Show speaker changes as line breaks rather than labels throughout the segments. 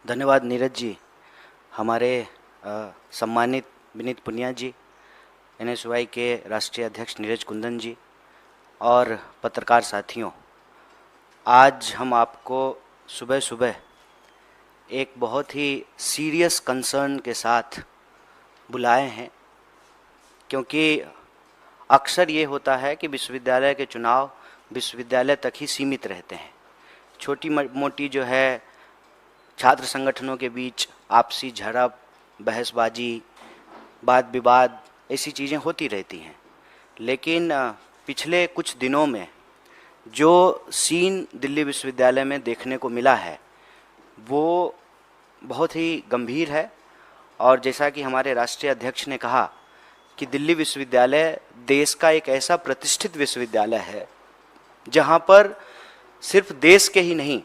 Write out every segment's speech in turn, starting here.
धन्यवाद नीरज जी। हमारे सम्मानित विनीत पुनिया जी, एनएसयूआई के राष्ट्रीय अध्यक्ष नीरज कुंदन जी और पत्रकार साथियों, आज हम आपको सुबह सुबह एक बहुत ही सीरियस कंसर्न के साथ बुलाए हैं, क्योंकि अक्सर ये होता है कि विश्वविद्यालय के चुनाव विश्वविद्यालय तक ही सीमित रहते हैं। छोटी मोटी जो है छात्र संगठनों के बीच आपसी झड़प, बहसबाजी, वाद विवाद, ऐसी चीज़ें होती रहती हैं। लेकिन पिछले कुछ दिनों में जो सीन दिल्ली विश्वविद्यालय में देखने को मिला है वो बहुत ही गंभीर है। और जैसा कि हमारे राष्ट्रीय अध्यक्ष ने कहा कि दिल्ली विश्वविद्यालय देश का एक ऐसा प्रतिष्ठित विश्वविद्यालय है जहाँ पर सिर्फ देश के ही नहीं,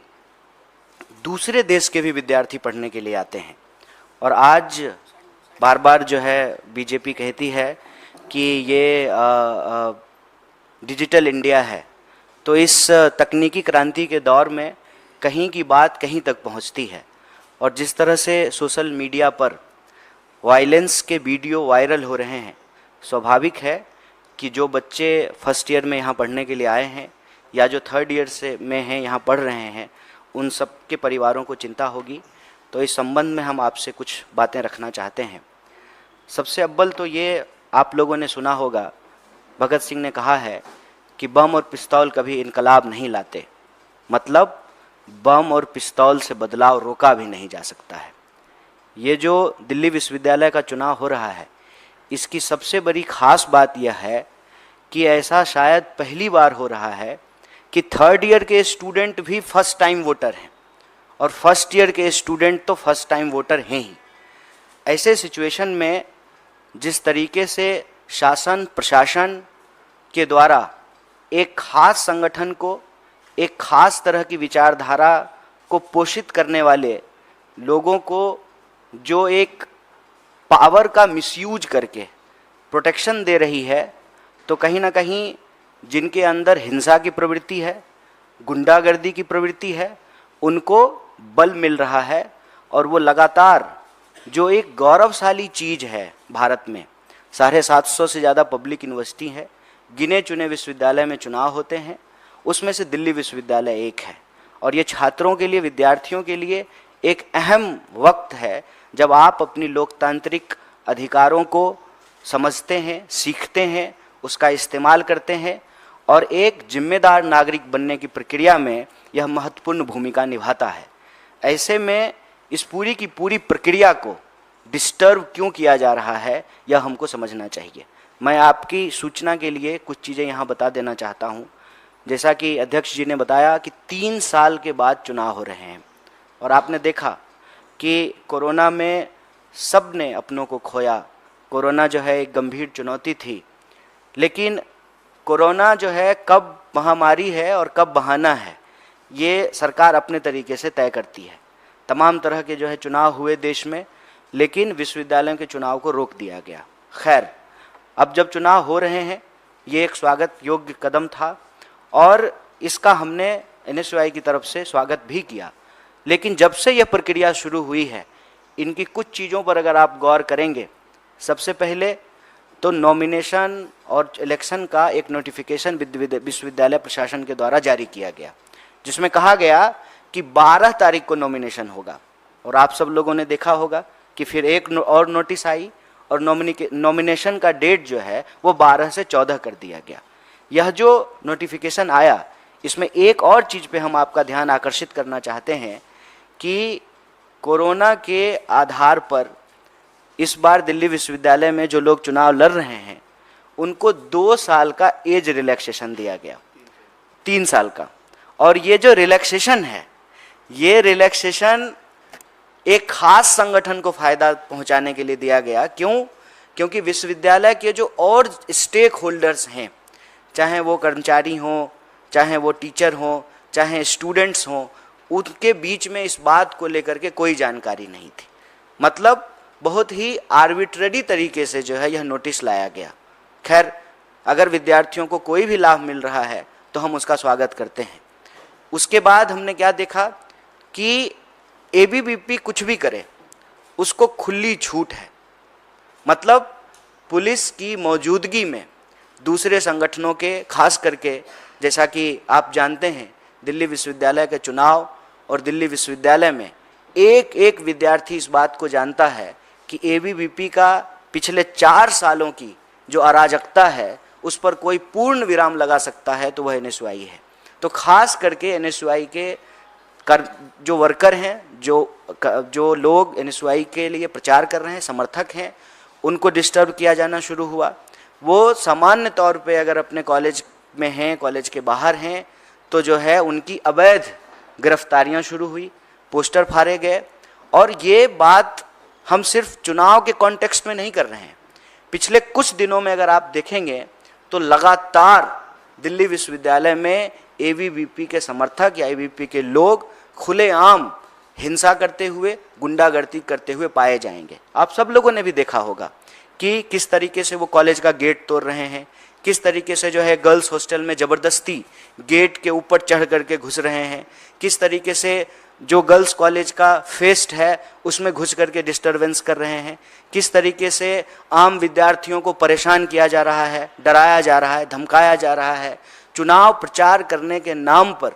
दूसरे देश के भी विद्यार्थी पढ़ने के लिए आते हैं। और आज बार बार जो है बीजेपी कहती है कि ये डिजिटल इंडिया है, तो इस तकनीकी क्रांति के दौर में कहीं की बात कहीं तक पहुंचती है। और जिस तरह से सोशल मीडिया पर वायलेंस के वीडियो वायरल हो रहे हैं, स्वाभाविक है कि जो बच्चे फर्स्ट ईयर में यहाँ पढ़ने के लिए आए हैं या जो थर्ड ईयर से में हैं यहाँ पढ़ रहे हैं, उन सब के परिवारों को चिंता होगी। तो इस संबंध में हम आपसे कुछ बातें रखना चाहते हैं। सबसे अव्वल तो ये आप लोगों ने सुना होगा, भगत सिंह ने कहा है कि बम और पिस्तौल कभी इनकलाब नहीं लाते, मतलब बम और पिस्तौल से बदलाव रोका भी नहीं जा सकता है। ये जो दिल्ली विश्वविद्यालय का चुनाव हो रहा है, इसकी सबसे बड़ी खास बात यह है कि ऐसा शायद पहली बार हो रहा है कि थर्ड ईयर के स्टूडेंट भी फर्स्ट टाइम वोटर हैं और फर्स्ट ईयर के स्टूडेंट तो फर्स्ट टाइम वोटर हैं ही। ऐसे सिचुएशन में जिस तरीके से शासन प्रशासन के द्वारा एक खास संगठन को, एक खास तरह की विचारधारा को पोषित करने वाले लोगों को जो एक पावर का मिसयूज करके प्रोटेक्शन दे रही है, तो कहीं ना कहीं जिनके अंदर हिंसा की प्रवृत्ति है, गुंडागर्दी की प्रवृत्ति है, उनको बल मिल रहा है। और वो लगातार जो एक गौरवशाली चीज़ है भारत में, 750 से ज़्यादा पब्लिक यूनिवर्सिटी है, गिने चुने विश्वविद्यालय में चुनाव होते हैं, उसमें से दिल्ली विश्वविद्यालय एक है। और ये छात्रों के लिए, विद्यार्थियों के लिए एक अहम वक्त है जब आप अपनी लोकतांत्रिक अधिकारों को समझते हैं, सीखते हैं, उसका इस्तेमाल करते हैं और एक जिम्मेदार नागरिक बनने की प्रक्रिया में यह महत्वपूर्ण भूमिका निभाता है। ऐसे में इस पूरी की पूरी प्रक्रिया को डिस्टर्ब क्यों किया जा रहा है, यह हमको समझना चाहिए। मैं आपकी सूचना के लिए कुछ चीज़ें यहाँ बता देना चाहता हूँ। जैसा कि अध्यक्ष जी ने बताया कि 3 साल के बाद चुनाव हो रहे हैं और आपने देखा कि कोरोना में सब ने अपनों को खोया। कोरोना जो है एक गंभीर चुनौती थी, लेकिन कोरोना जो है कब महामारी है और कब बहाना है, ये सरकार अपने तरीके से तय करती है। तमाम तरह के जो है चुनाव हुए देश में, लेकिन विश्वविद्यालयों के चुनाव को रोक दिया गया। खैर, अब जब चुनाव हो रहे हैं, ये एक स्वागत योग्य कदम था और इसका हमने एनएसयूआई की तरफ से स्वागत भी किया। लेकिन जब से यह प्रक्रिया शुरू हुई है, इनकी कुछ चीज़ों पर अगर आप गौर करेंगे, सबसे पहले तो नॉमिनेशन और इलेक्शन का एक नोटिफिकेशन विश्वविद्यालय प्रशासन के द्वारा जारी किया गया, जिसमें कहा गया कि 12 तारीख को नॉमिनेशन होगा। और आप सब लोगों ने देखा होगा कि फिर एक और नोटिस आई और नॉमिनेशन का डेट जो है वो 12 से 14 कर दिया गया। यह जो नोटिफिकेशन आया, इसमें एक और चीज़ पे हम आपका ध्यान आकर्षित करना चाहते हैं कि कोरोना के आधार पर इस बार दिल्ली विश्वविद्यालय में जो लोग चुनाव लड़ रहे हैं, उनको 2 साल का एज रिलैक्सेशन दिया गया, 3 साल का। और ये जो रिलैक्सेशन है, ये रिलैक्सेशन एक खास संगठन को फायदा पहुंचाने के लिए दिया गया। क्यों? क्योंकि विश्वविद्यालय के जो और स्टेक होल्डर्स हैं, चाहे वो कर्मचारी हों, चाहे वो टीचर हों, चाहे स्टूडेंट्स हों, उनके बीच में इस बात को लेकर के कोई जानकारी नहीं थी। मतलब बहुत ही आर्बिट्रेरी तरीके से जो है यह नोटिस लाया गया। खैर, अगर विद्यार्थियों को कोई भी लाभ मिल रहा है तो हम उसका स्वागत करते हैं। उसके बाद हमने क्या देखा कि एबीवीपी कुछ भी करे उसको खुली छूट है। मतलब पुलिस की मौजूदगी में दूसरे संगठनों के, खास करके जैसा कि आप जानते हैं दिल्ली विश्वविद्यालय के चुनाव और दिल्ली विश्वविद्यालय में एक एक विद्यार्थी इस बात को जानता है कि एबीवीपी का पिछले 4 सालों की जो अराजकता है उस पर कोई पूर्ण विराम लगा सकता है तो वह एनएसयूआई है। तो खास करके एनएसयूआई के जो वर्कर हैं, जो लोग एनएसयूआई के लिए प्रचार कर रहे हैं, समर्थक हैं, उनको डिस्टर्ब किया जाना शुरू हुआ। वो सामान्य तौर पे अगर अपने कॉलेज में हैं, कॉलेज के बाहर हैं, तो जो है उनकी अवैध गिरफ्तारियां शुरू हुई, पोस्टर फाड़े गए। और ये बात हम सिर्फ चुनाव के कॉन्टेक्स्ट में नहीं कर रहे हैं। पिछले कुछ दिनों में अगर आप देखेंगे तो लगातार दिल्ली विश्वविद्यालय में एबीवीपी के समर्थक या एबीवीपी के लोग खुलेआम हिंसा करते हुए, गुंडागर्दी करते हुए पाए जाएंगे। आप सब लोगों ने भी देखा होगा कि किस तरीके से वो कॉलेज का गेट तोड़ रहे हैं, किस तरीके से जो है गर्ल्स हॉस्टल में ज़बरदस्ती गेट के ऊपर चढ़ करके घुस रहे हैं, किस तरीके से जो गर्ल्स कॉलेज का फेस्ट है उसमें घुस करके डिस्टरबेंस कर रहे हैं, किस तरीके से आम विद्यार्थियों को परेशान किया जा रहा है, डराया जा रहा है, धमकाया जा रहा है। चुनाव प्रचार करने के नाम पर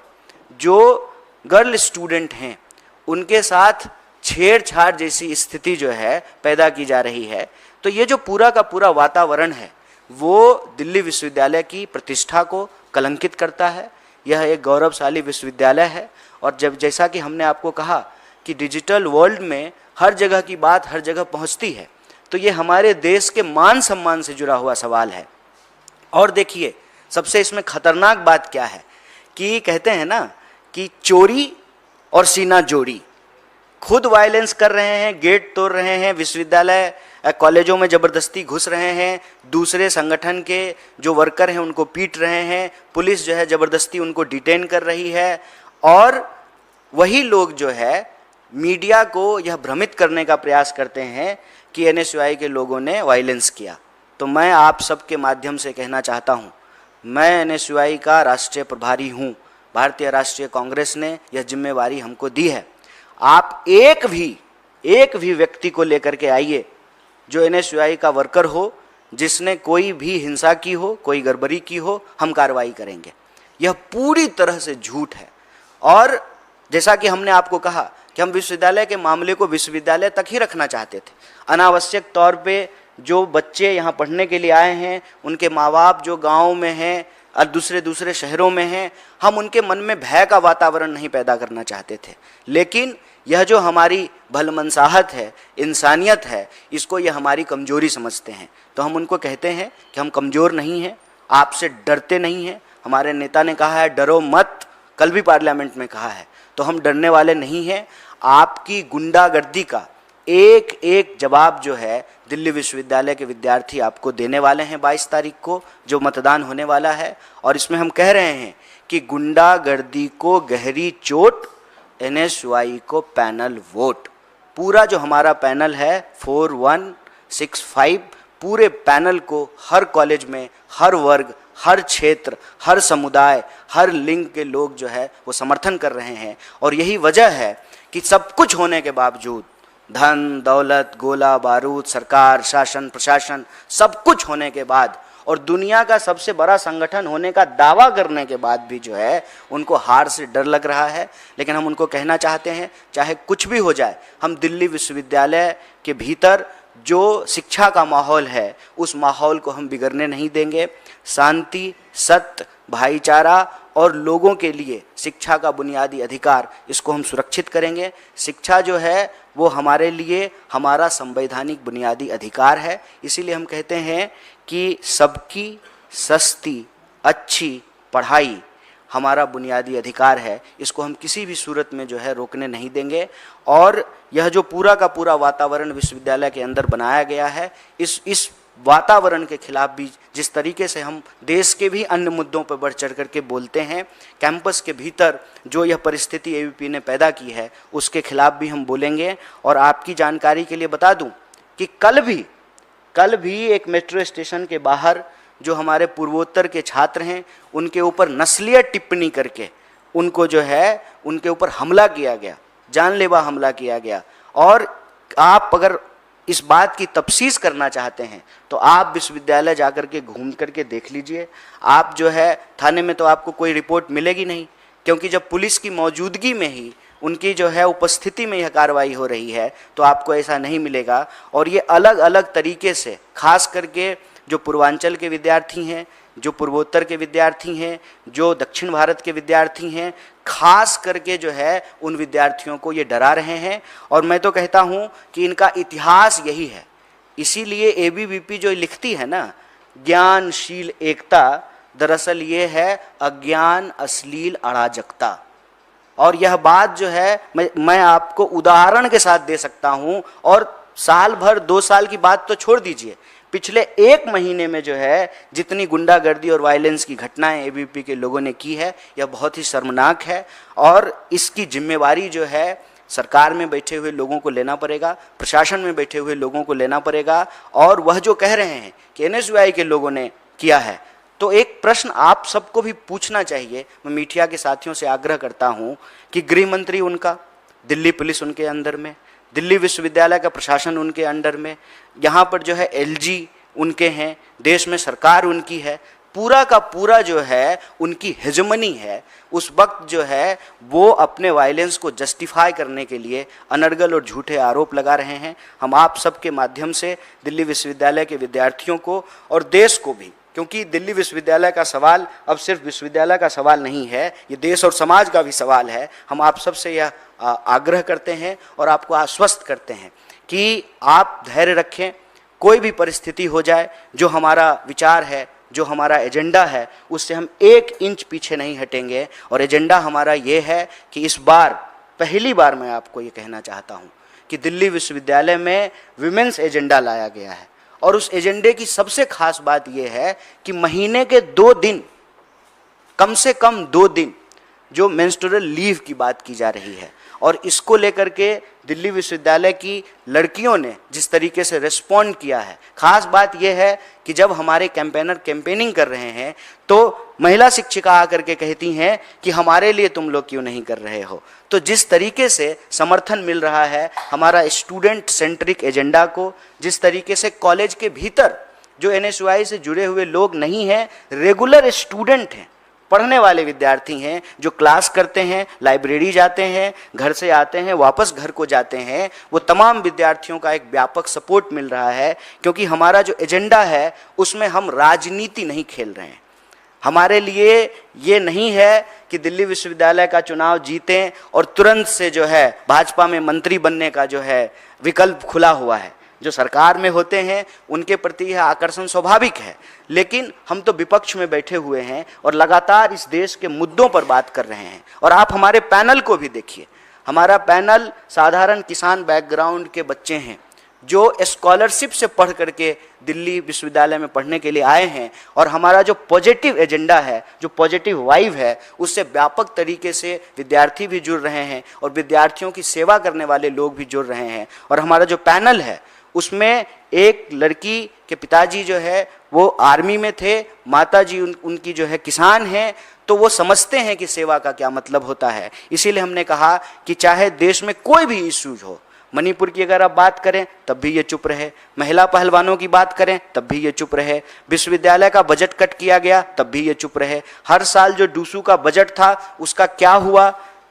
जो गर्ल स्टूडेंट हैं उनके साथ छेड़छाड़ जैसी स्थिति जो है पैदा की जा रही है। तो ये जो पूरा का पूरा वातावरण है वो दिल्ली विश्वविद्यालय की प्रतिष्ठा को कलंकित करता है। यह एक गौरवशाली विश्वविद्यालय है और जैसा कि हमने आपको कहा कि डिजिटल वर्ल्ड में हर जगह की बात हर जगह पहुंचती है, तो ये हमारे देश के मान सम्मान से जुड़ा हुआ सवाल है। और देखिए सबसे इसमें खतरनाक बात क्या है कि कहते हैं ना कि चोरी और सीना जोड़ी। खुद वायलेंस कर रहे हैं, गेट तोड़ रहे हैं, विश्वविद्यालय कॉलेजों में ज़बरदस्ती घुस रहे हैं, दूसरे संगठन के जो वर्कर हैं उनको पीट रहे हैं, पुलिस जो है ज़बरदस्ती उनको डिटेन कर रही है। और वही लोग जो है मीडिया को यह भ्रमित करने का प्रयास करते हैं कि एनएसयूआई के लोगों ने वायलेंस किया। तो मैं आप सबके माध्यम से कहना चाहता हूँ, मैं एनएसयूआई का राष्ट्रीय प्रभारी हूँ। भारतीय राष्ट्रीय कांग्रेस ने यह जिम्मेवारी हमको दी है। आप एक भी व्यक्ति को लेकर के आइए जो एनएसयूआई का वर्कर हो, जिसने कोई भी हिंसा की हो, कोई गड़बड़ी की हो, हम कार्रवाई करेंगे। यह पूरी तरह से झूठ है। और जैसा कि हमने आपको कहा कि हम विश्वविद्यालय के मामले को विश्वविद्यालय तक ही रखना चाहते थे। अनावश्यक तौर पे जो बच्चे यहाँ पढ़ने के लिए आए हैं, उनके माँ बाप जो गाँव में हैं और दूसरे शहरों में हैं, हम उनके मन में भय का वातावरण नहीं पैदा करना चाहते थे। लेकिन यह जो हमारी भलमनसाहत है, इंसानियत है, इसको यह हमारी कमजोरी समझते हैं। तो हम उनको कहते हैं कि हम कमज़ोर नहीं हैं, आपसे डरते नहीं हैं। हमारे नेता ने कहा है डरो मत, कल भी पार्लियामेंट में कहा है, तो हम डरने वाले नहीं हैं। आपकी गुंडागर्दी का एक एक जवाब जो है दिल्ली विश्वविद्यालय के विद्यार्थी आपको देने वाले हैं 22 तारीख को जो मतदान होने वाला है। और इसमें हम कह रहे हैं कि गुंडागर्दी को गहरी चोट, एनएसयूआई को पैनल वोट। पूरा जो हमारा पैनल है 4165, पूरे पैनल को हर कॉलेज में, हर वर्ग, हर क्षेत्र, हर समुदाय, हर लिंग के लोग जो है वो समर्थन कर रहे हैं। और यही वजह है कि सब कुछ होने के बावजूद, धन दौलत, गोला बारूद, सरकार, शासन, प्रशासन, सब कुछ होने के बाद और दुनिया का सबसे बड़ा संगठन होने का दावा करने के बाद भी जो है उनको हार से डर लग रहा है। लेकिन हम उनको कहना चाहते हैं चाहे कुछ भी हो जाए, हम दिल्ली विश्वविद्यालय के भीतर जो शिक्षा का माहौल है उस माहौल को हम बिगड़ने नहीं देंगे। शांति, सत्य, भाईचारा और लोगों के लिए शिक्षा का बुनियादी अधिकार, इसको हम सुरक्षित करेंगे। शिक्षा जो है वो हमारे लिए हमारा संवैधानिक बुनियादी अधिकार है। इसीलिए हम कहते हैं कि सबकी सस्ती अच्छी पढ़ाई हमारा बुनियादी अधिकार है। इसको हम किसी भी सूरत में जो है रोकने नहीं देंगे। और यह जो पूरा का पूरा वातावरण विश्वविद्यालय के अंदर बनाया गया है, इस वातावरण के खिलाफ भी जिस तरीके से हम देश के भी अन्य मुद्दों पर बढ़ चढ़ करके बोलते हैं, कैंपस के भीतर जो यह परिस्थिति एबीवीपी ने पैदा की है उसके खिलाफ भी हम बोलेंगे। और आपकी जानकारी के लिए बता दूं कि कल भी एक मेट्रो स्टेशन के बाहर जो हमारे पूर्वोत्तर के छात्र हैं उनके ऊपर नस्लीय टिप्पणी करके उनको जो है उनके ऊपर हमला किया गया। जानलेवा हमला किया गया। और आप अगर इस बात की तफ्सीस करना चाहते हैं तो आप विश्वविद्यालय जाकर के घूम करके देख लीजिए। आप जो है थाने में तो आपको कोई रिपोर्ट मिलेगी नहीं, क्योंकि जब पुलिस की मौजूदगी में ही, उनकी जो है उपस्थिति में यह कार्रवाई हो रही है, तो आपको ऐसा नहीं मिलेगा। और ये अलग अलग तरीके से, खास करके जो पूर्वांचल के विद्यार्थी हैं, जो पूर्वोत्तर के विद्यार्थी हैं, जो दक्षिण भारत के विद्यार्थी हैं, खास करके जो है उन विद्यार्थियों को ये डरा रहे हैं। और मैं तो कहता हूँ कि इनका इतिहास यही है। इसीलिए एबीवीपी जो लिखती है ना, ज्ञानशील एकता, दरअसल ये है अज्ञान अश्लील अराजकता। और यह बात जो है मैं आपको उदाहरण के साथ दे सकता हूँ। और साल भर 2 साल की बात तो छोड़ दीजिए, पिछले 1 महीने में जो है जितनी गुंडागर्दी और वायलेंस की घटनाएं एबीवीपी के लोगों ने की है, यह बहुत ही शर्मनाक है। और इसकी जिम्मेवारी जो है सरकार में बैठे हुए लोगों को लेना पड़ेगा, प्रशासन में बैठे हुए लोगों को लेना पड़ेगा। और वह जो कह रहे हैं कि एनएसयूआई के लोगों ने किया है, तो एक प्रश्न आप सबको भी पूछना चाहिए। मैं मीडिया के साथियों से आग्रह करता हूं कि गृह मंत्री उनका, दिल्ली पुलिस उनके अंदर में, दिल्ली विश्वविद्यालय का प्रशासन उनके अंडर में, यहाँ पर जो है एलजी उनके हैं, देश में सरकार उनकी है, पूरा का पूरा जो है उनकी हेजमनी है। उस वक्त जो है वो अपने वायलेंस को जस्टिफाई करने के लिए अनर्गल और झूठे आरोप लगा रहे हैं। हम आप सबके माध्यम से दिल्ली विश्वविद्यालय के विद्यार्थियों को और देश को भी, क्योंकि दिल्ली विश्वविद्यालय का सवाल अब सिर्फ विश्वविद्यालय का सवाल नहीं है, ये देश और समाज का भी सवाल है। हम आप सबसे यह आग्रह करते हैं और आपको आश्वस्त करते हैं कि आप धैर्य रखें। कोई भी परिस्थिति हो जाए, जो हमारा विचार है, जो हमारा एजेंडा है, उससे हम 1 इंच पीछे नहीं हटेंगे। और एजेंडा हमारा ये है कि इस बार, पहली बार मैं आपको ये कहना चाहता हूँ कि दिल्ली विश्वविद्यालय में विमेंस एजेंडा लाया गया है। और उस एजेंडे की सबसे खास बात यह है कि महीने के 2 दिन, कम से कम 2 दिन जो मेंस्ट्रुअल लीव की बात की जा रही है, और इसको लेकर के दिल्ली विश्वविद्यालय की लड़कियों ने जिस तरीके से रिस्पॉन्ड किया है। खास बात यह है कि जब हमारे कैंपेनर कैंपेनिंग कर रहे हैं तो महिला शिक्षिका आकर के कहती हैं कि हमारे लिए तुम लोग क्यों नहीं कर रहे हो। तो जिस तरीके से समर्थन मिल रहा है हमारा स्टूडेंट सेंट्रिक एजेंडा को, जिस तरीके से कॉलेज के भीतर जो एनएसयूआई से जुड़े हुए लोग नहीं हैं, रेगुलर स्टूडेंट हैं, पढ़ने वाले विद्यार्थी हैं, जो क्लास करते हैं, लाइब्रेरी जाते हैं, घर से आते हैं, वापस घर को जाते हैं, वो तमाम विद्यार्थियों का एक व्यापक सपोर्ट मिल रहा है। क्योंकि हमारा जो एजेंडा है उसमें हम राजनीति नहीं खेल रहे हैं। हमारे लिए ये नहीं है कि दिल्ली विश्वविद्यालय का चुनाव जीतें और तुरंत से जो है भाजपा में मंत्री बनने का जो है विकल्प खुला हुआ है। जो सरकार में होते हैं उनके प्रति यह आकर्षण स्वाभाविक है, लेकिन हम तो विपक्ष में बैठे हुए हैं और लगातार इस देश के मुद्दों पर बात कर रहे हैं। और आप हमारे पैनल को भी देखिए, हमारा पैनल साधारण किसान बैकग्राउंड के बच्चे हैं जो स्कॉलरशिप से पढ़ करके दिल्ली विश्वविद्यालय में पढ़ने के लिए आए हैं। और हमारा जो पॉजिटिव एजेंडा है, जो पॉजिटिव वाइब है, उससे व्यापक तरीके से विद्यार्थी भी जुड़ रहे हैं और विद्यार्थियों की सेवा करने वाले लोग भी जुड़ रहे हैं। और हमारा जो पैनल है उसमें एक लड़की के पिताजी जो है वो आर्मी में थे, माताजी उनकी जो है किसान हैं, तो वो समझते हैं कि सेवा का क्या मतलब होता है। इसीलिए हमने कहा कि चाहे देश में कोई भी इश्यूज हो, मणिपुर की अगर आप बात करें तब भी ये चुप रहे, महिला पहलवानों की बात करें तब भी ये चुप रहे, विश्वविद्यालय का बजट कट किया गया तब भी ये चुप रहे, हर साल जो डूसू का बजट था उसका क्या हुआ,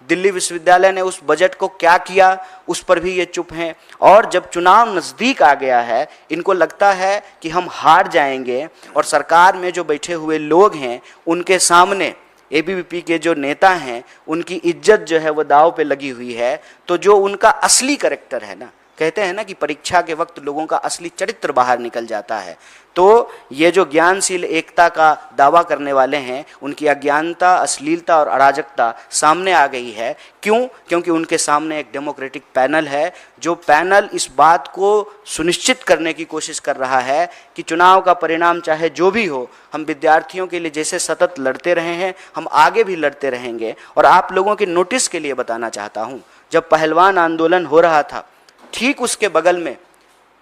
दिल्ली विश्वविद्यालय ने उस बजट को क्या किया, उस पर भी ये चुप हैं। और जब चुनाव नज़दीक आ गया है, इनको लगता है कि हम हार जाएंगे और सरकार में जो बैठे हुए लोग हैं उनके सामने एबीवीपी के जो नेता हैं उनकी इज्जत जो है वो दांव पे लगी हुई है। तो जो उनका असली कैरेक्टर है ना, कहते हैं ना कि परीक्षा के वक्त लोगों का असली चरित्र बाहर निकल जाता है, तो ये जो ज्ञानशील एकता का दावा करने वाले हैं उनकी अज्ञानता, अश्लीलता और अराजकता सामने आ गई है। क्यों? क्योंकि उनके सामने एक डेमोक्रेटिक पैनल है, जो पैनल इस बात को सुनिश्चित करने की कोशिश कर रहा है कि चुनाव का परिणाम चाहे जो भी हो, हम विद्यार्थियों के लिए जैसे सतत लड़ते रहे हैं हम आगे भी लड़ते रहेंगे। और आप लोगों के नोटिस के लिए बताना चाहता हूँ, जब पहलवान आंदोलन हो रहा था ठीक उसके बगल में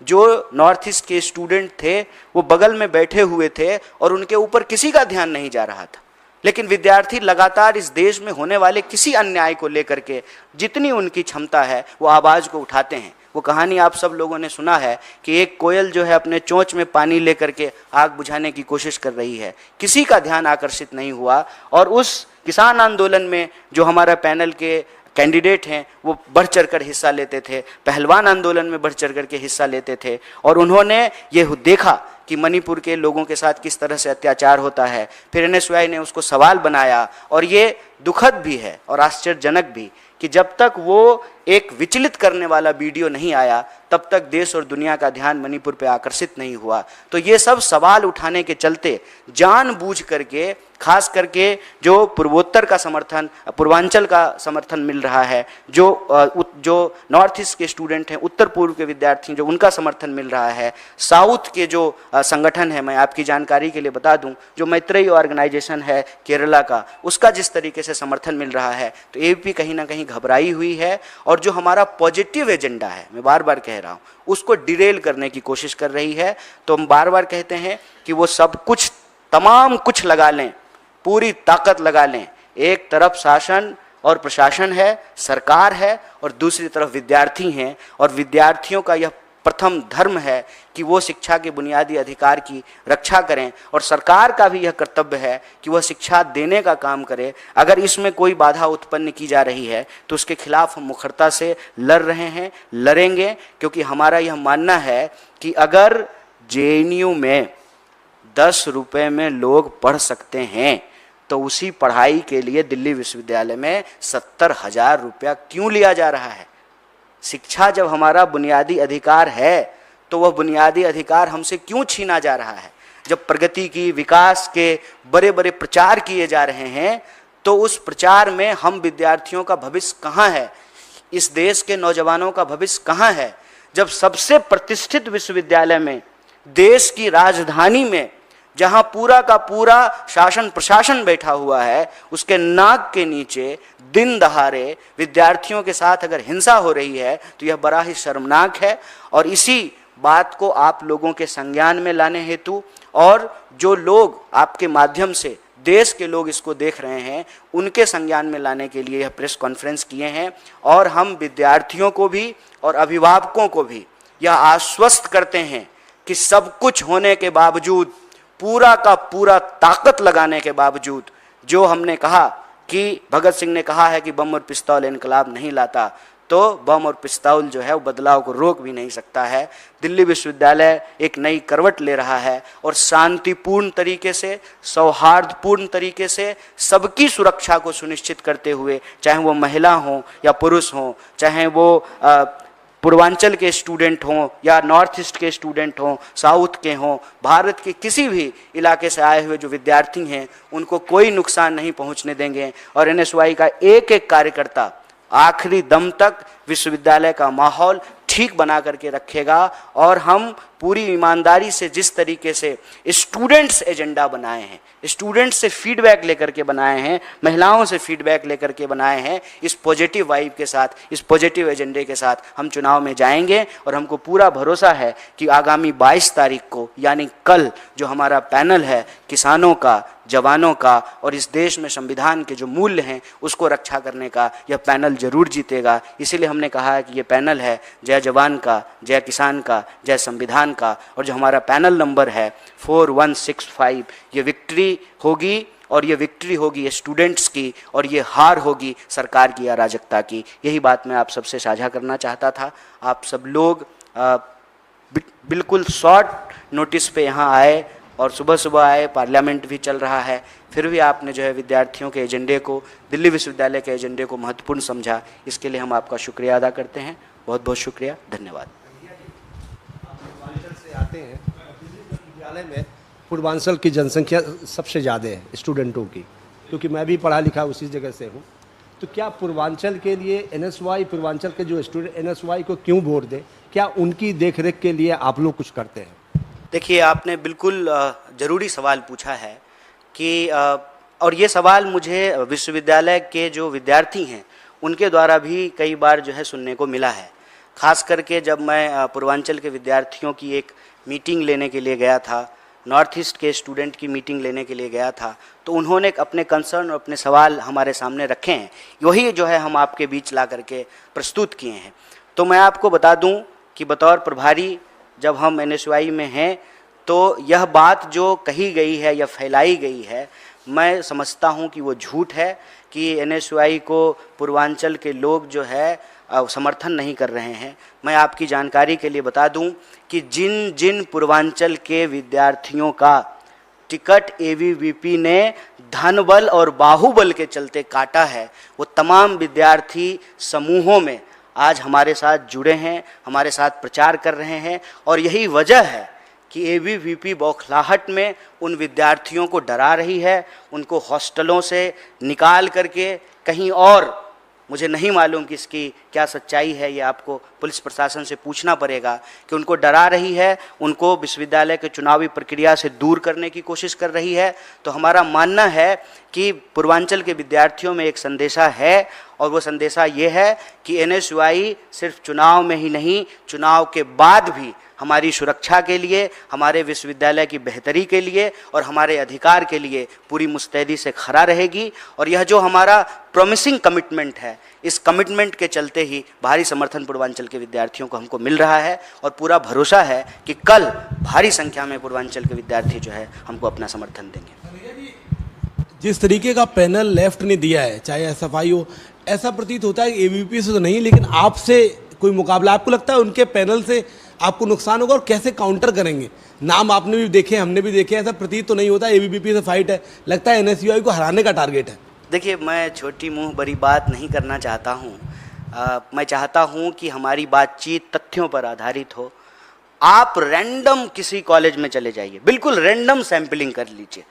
जो नॉर्थ ईस्ट के स्टूडेंट थे वो बगल में बैठे हुए थे और उनके ऊपर किसी का ध्यान नहीं जा रहा था। लेकिन विद्यार्थी लगातार इस देश में होने वाले किसी अन्याय को लेकर के जितनी उनकी क्षमता है वो आवाज़ को उठाते हैं। वो कहानी आप सब लोगों ने सुना है कि एक कोयल जो है अपने चोंच में पानी लेकर के आग बुझाने की कोशिश कर रही है, किसी का ध्यान आकर्षित नहीं हुआ। और उस किसान आंदोलन में जो हमारा पैनल के कैंडिडेट हैं वो बढ़ चढ़ कर हिस्सा लेते थे, पहलवान आंदोलन में बढ़ चढ़ कर के हिस्सा लेते थे, और उन्होंने ये देखा कि मणिपुर के लोगों के साथ किस तरह से अत्याचार होता है। फिर एनएसयूआई ने उसको सवाल बनाया, और ये दुखद भी है और आश्चर्यजनक भी कि जब तक वो एक विचलित करने वाला वीडियो नहीं आया तब तक देश और दुनिया का ध्यान मणिपुर पे आकर्षित नहीं हुआ। तो ये सब सवाल उठाने के चलते जानबूझ करके, खास करके जो पूर्वोत्तर का समर्थन, पूर्वांचल का समर्थन मिल रहा है, जो नॉर्थ ईस्ट के स्टूडेंट हैं, उत्तर पूर्व के विद्यार्थी जो उनका समर्थन मिल रहा है, साउथ के जो संगठन है, मैं आपकी जानकारी के लिए बता दूं, जो मैत्रेयी ऑर्गेनाइजेशन है केरला का, उसका जिस तरीके से समर्थन मिल रहा है, तो एबीपी कहीं ना कहीं घबराई हुई है। और जो हमारा पॉजिटिव एजेंडा है, मैं बार बार कह रहा हूँ, उसको डिरेल करने की कोशिश कर रही है। तो हम बार बार कहते हैं कि वो सब कुछ, तमाम कुछ लगा लें, पूरी ताकत लगा लें। एक तरफ शासन और प्रशासन है, सरकार है, और दूसरी तरफ विद्यार्थी हैं, और विद्यार्थियों का यह प्रथम धर्म है कि वो शिक्षा के बुनियादी अधिकार की रक्षा करें, और सरकार का भी यह कर्तव्य है कि वह शिक्षा देने का काम करे। अगर इसमें कोई बाधा उत्पन्न की जा रही है तो उसके खिलाफ हम मुखरता से लड़ रहे हैं, लड़ेंगे, क्योंकि हमारा यह मानना है कि अगर जेएनयू में 10 रुपये में लोग पढ़ सकते हैं तो उसी पढ़ाई के लिए दिल्ली विश्वविद्यालय में 70,000 रुपया क्यों लिया जा रहा है? शिक्षा जब हमारा बुनियादी अधिकार है तो वह बुनियादी अधिकार हमसे क्यों छीना जा रहा है? जब प्रगति की, विकास के बड़े बड़े प्रचार किए जा रहे हैं तो उस प्रचार में हम विद्यार्थियों का भविष्य कहाँ है? इस देश के नौजवानों का भविष्य कहाँ है? जब सबसे प्रतिष्ठित विश्वविद्यालय में, देश की राजधानी में, जहां पूरा का पूरा शासन प्रशासन बैठा हुआ है, उसके नाक के नीचे दिन दहाड़े विद्यार्थियों के साथ अगर हिंसा हो रही है तो यह बड़ा ही शर्मनाक है। और इसी बात को आप लोगों के संज्ञान में लाने हेतु, और जो लोग आपके माध्यम से देश के लोग इसको देख रहे हैं, उनके संज्ञान में लाने के लिए यह प्रेस कॉन्फ्रेंस किए हैं। और हम विद्यार्थियों को भी और अभिभावकों को भी यह आश्वस्त करते हैं कि सब कुछ होने के बावजूद, पूरा का पूरा ताकत लगाने के बावजूद, जो हमने कहा कि भगत सिंह ने कहा है कि बम और पिस्तौल इनकलाब नहीं लाता, तो बम और पिस्तौल जो है वो बदलाव को रोक भी नहीं सकता है। दिल्ली विश्वविद्यालय एक नई करवट ले रहा है और शांतिपूर्ण तरीके से, सौहार्दपूर्ण तरीके से सबकी सुरक्षा को सुनिश्चित करते हुए, चाहे वो महिला हो या पुरुष हो, चाहे वो पूर्वांचल के स्टूडेंट हों या नॉर्थ ईस्ट के स्टूडेंट हों, साउथ के हों, भारत के किसी भी इलाके से आए हुए जो विद्यार्थी हैं, उनको कोई नुकसान नहीं पहुंचने देंगे। और एनएसयूआई का एक एक कार्यकर्ता आखिरी दम तक विश्वविद्यालय का माहौल ठीक बना करके रखेगा। और हम पूरी ईमानदारी से जिस तरीके से स्टूडेंट्स एजेंडा बनाए हैं, स्टूडेंट्स से फीडबैक लेकर के बनाए हैं, महिलाओं से फीडबैक लेकर के बनाए हैं, इस पॉजिटिव वाइब के साथ, इस पॉजिटिव एजेंडे के साथ हम चुनाव में जाएंगे। और हमको पूरा भरोसा है कि आगामी 22 तारीख को, यानी कल, जो हमारा पैनल है किसानों का, जवानों का और इस देश में संविधान के जो मूल्य हैं उसको रक्षा करने का, यह पैनल जरूर जीतेगा। इसीलिए हमने कहा है कि ये पैनल है जय जवान का, जय किसान का, जय संविधान का। और जो हमारा पैनल नंबर है 4165, ये विक्ट्री होगी, और ये विक्ट्री होगी ये स्टूडेंट्स की, और ये हार होगी सरकार की अराजकता की। यही बात मैं आप सबसे साझा करना चाहता था। आप सब लोग बिल्कुल शॉर्ट नोटिस पे यहाँ आए और सुबह सुबह आए, पार्लियामेंट भी चल रहा है, फिर भी आपने जो है विद्यार्थियों के एजेंडे को, दिल्ली विश्वविद्यालय के एजेंडे को महत्वपूर्ण समझा। इसके लिए हम आपका शुक्रिया अदा करते हैं। बहुत बहुत शुक्रिया, धन्यवाद।
पूर्वांचल से आते हैं, विश्वविद्यालय में पूर्वांचल की जनसंख्या सबसे ज़्यादा है स्टूडेंटों की, क्योंकि मैं भी पढ़ा लिखा उसी जगह से हूँ। तो क्या पूर्वांचल के लिए एनएसयूआई, पूर्वांचल के जो स्टूडेंट एनएसयूआई को क्यों वोट दें? क्या उनकी देखरेख के लिए आप लोग कुछ करते हैं?
देखिए, आपने बिल्कुल ज़रूरी सवाल पूछा है कि और ये सवाल मुझे विश्वविद्यालय के जो विद्यार्थी हैं उनके द्वारा भी कई बार जो है सुनने को मिला है। खास करके जब मैं पूर्वांचल के विद्यार्थियों की एक मीटिंग लेने के लिए गया था नॉर्थ ईस्ट के स्टूडेंट की मीटिंग लेने के लिए गया था, तो उन्होंने अपने कंसर्न और अपने सवाल हमारे सामने रखे हैं, वही जो है हम आपके बीच ला करके प्रस्तुत किए हैं। तो मैं आपको बता दूं कि बतौर प्रभारी जब हम NSY में हैं तो यह बात जो कही गई है या फैलाई गई है, मैं समझता हूं कि वो झूठ है कि NSY को पूर्वांचल के लोग जो है समर्थन नहीं कर रहे हैं। मैं आपकी जानकारी के लिए बता दूं कि जिन जिन पूर्वांचल के विद्यार्थियों का टिकट ABVP ने धनबल और बाहुबल के चलते काटा है, वो तमाम विद्यार्थी समूहों में आज हमारे साथ जुड़े हैं, हमारे साथ प्रचार कर रहे हैं। और यही वजह है कि ABVP बौखलाहट में उन विद्यार्थियों को डरा रही है, उनको हॉस्टलों से निकाल करके कहीं और, मुझे नहीं मालूम कि इसकी क्या सच्चाई है, ये आपको पुलिस प्रशासन से पूछना पड़ेगा, कि उनको डरा रही है, उनको विश्वविद्यालय के चुनावी प्रक्रिया से दूर करने की कोशिश कर रही है। तो हमारा मानना है कि पूर्वांचल के विद्यार्थियों में एक संदेशा है, और वो संदेशा ये है कि NSY सिर्फ चुनाव में ही नहीं, चुनाव के बाद भी हमारी सुरक्षा के लिए, हमारे विश्वविद्यालय की बेहतरी के लिए और हमारे अधिकार के लिए पूरी मुस्तैदी से खड़ा रहेगी। और यह जो हमारा प्रॉमिसिंग कमिटमेंट है, इस कमिटमेंट के चलते ही भारी समर्थन पूर्वांचल के विद्यार्थियों को हमको मिल रहा है, और पूरा भरोसा है कि कल भारी संख्या में पूर्वांचल के विद्यार्थी जो है हमको अपना समर्थन देंगे।
जिस तरीके का पैनल लेफ्ट ने दिया है, चाहे SFI हो, ऐसा प्रतीत होता है कि ABVP से तो नहीं, लेकिन आपसे कोई मुकाबला, आपको लगता है उनके पैनल से आपको नुकसान होगा, और कैसे काउंटर करेंगे? नाम आपने भी देखे, हमने भी देखे, ऐसा प्रतीत तो नहीं होता ABVP से फाइट है, लगता है NSY को हराने का टारगेट है।
देखिए, मैं छोटी मुंह बड़ी बात नहीं करना चाहता हूँ। मैं चाहता हूँ कि हमारी बातचीत तथ्यों पर आधारित हो। आप रैंडम किसी कॉलेज में चले जाइए, बिल्कुल रैंडम सैंपलिंग कर लीजिए,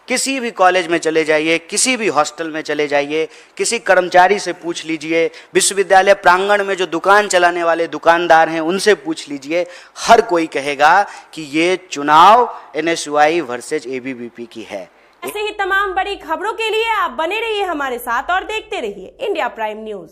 किसी भी कॉलेज में चले जाइए, किसी भी हॉस्टल में चले जाइए, किसी कर्मचारी से पूछ लीजिए, विश्वविद्यालय प्रांगण में जो दुकान चलाने वाले दुकानदार हैं उनसे पूछ लीजिए, हर कोई कहेगा कि ये चुनाव NSY वर्सेज ABVP की है।
ऐसे ही तमाम बड़ी खबरों के लिए आप बने रहिए हमारे साथ और देखते रहिए इंडिया प्राइम न्यूज।